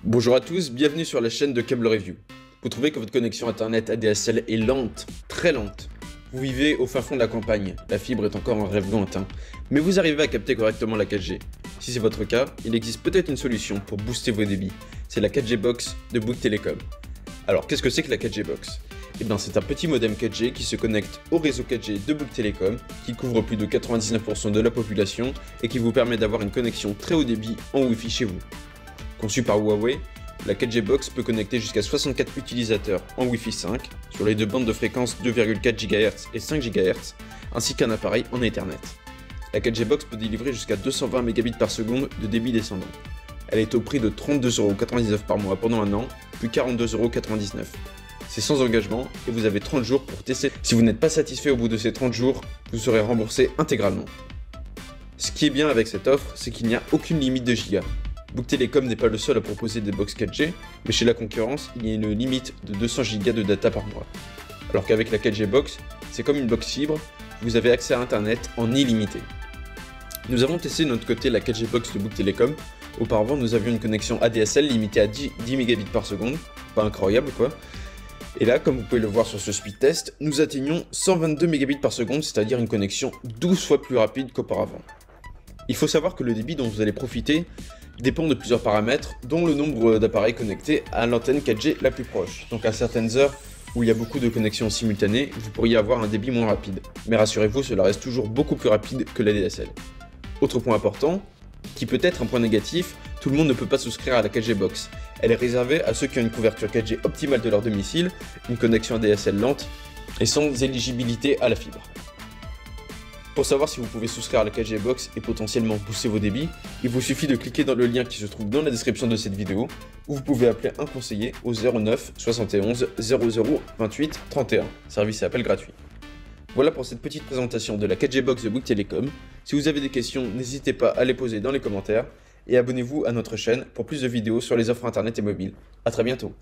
Bonjour à tous, bienvenue sur la chaîne de Cable Review. Vous trouvez que votre connexion internet ADSL est lente, très lente. Vous vivez au fin fond de la campagne, la fibre est encore un rêve lointain, mais vous arrivez à capter correctement la 4G. Si c'est votre cas, il existe peut-être une solution pour booster vos débits, c'est la 4G Box de Bouygues Telecom. Alors qu'est-ce que c'est que la 4G Box? Eh bien c'est un petit modem 4G qui se connecte au réseau 4G de Bouygues Telecom, qui couvre plus de 99% de la population et qui vous permet d'avoir une connexion très haut débit en Wi-Fi chez vous. Conçue par Huawei, la 4G Box peut connecter jusqu'à 64 utilisateurs en Wi-Fi 5 sur les deux bandes de fréquence 2,4 GHz et 5 GHz, ainsi qu'un appareil en Ethernet. La 4G Box peut délivrer jusqu'à 220 Mbps de débit descendant. Elle est au prix de 32,99€ par mois pendant un an, puis 42,99€. C'est sans engagement et vous avez 30 jours pour tester. Si vous n'êtes pas satisfait au bout de ces 30 jours, vous serez remboursé intégralement. Ce qui est bien avec cette offre, c'est qu'il n'y a aucune limite de gigas. Bouygues Telecom n'est pas le seul à proposer des box 4G, mais chez la concurrence, il y a une limite de 200 Go de data par mois. Alors qu'avec la 4G Box, c'est comme une box fibre, vous avez accès à Internet en illimité. Nous avons testé de notre côté la 4G Box de Bouygues Telecom. Auparavant, nous avions une connexion ADSL limitée à 10 Mbps, pas incroyable quoi. Et là, comme vous pouvez le voir sur ce speed test, nous atteignons 122 Mbps, c'est-à-dire une connexion 12 fois plus rapide qu'auparavant. Il faut savoir que le débit dont vous allez profiter dépend de plusieurs paramètres, dont le nombre d'appareils connectés à l'antenne 4G la plus proche. Donc à certaines heures où il y a beaucoup de connexions simultanées, vous pourriez avoir un débit moins rapide. Mais rassurez-vous, cela reste toujours beaucoup plus rapide que la DSL. Autre point important, qui peut être un point négatif, tout le monde ne peut pas souscrire à la 4G Box. Elle est réservée à ceux qui ont une couverture 4G optimale de leur domicile, une connexion ADSL lente et sans éligibilité à la fibre. Pour savoir si vous pouvez souscrire à la 4G Box et potentiellement booster vos débits, il vous suffit de cliquer dans le lien qui se trouve dans la description de cette vidéo, ou vous pouvez appeler un conseiller au 09 71 00 28 31, service et appel gratuit. Voilà pour cette petite présentation de la 4G Box de Bouygues Telecom. Si vous avez des questions, n'hésitez pas à les poser dans les commentaires, et abonnez-vous à notre chaîne pour plus de vidéos sur les offres internet et mobiles. A très bientôt.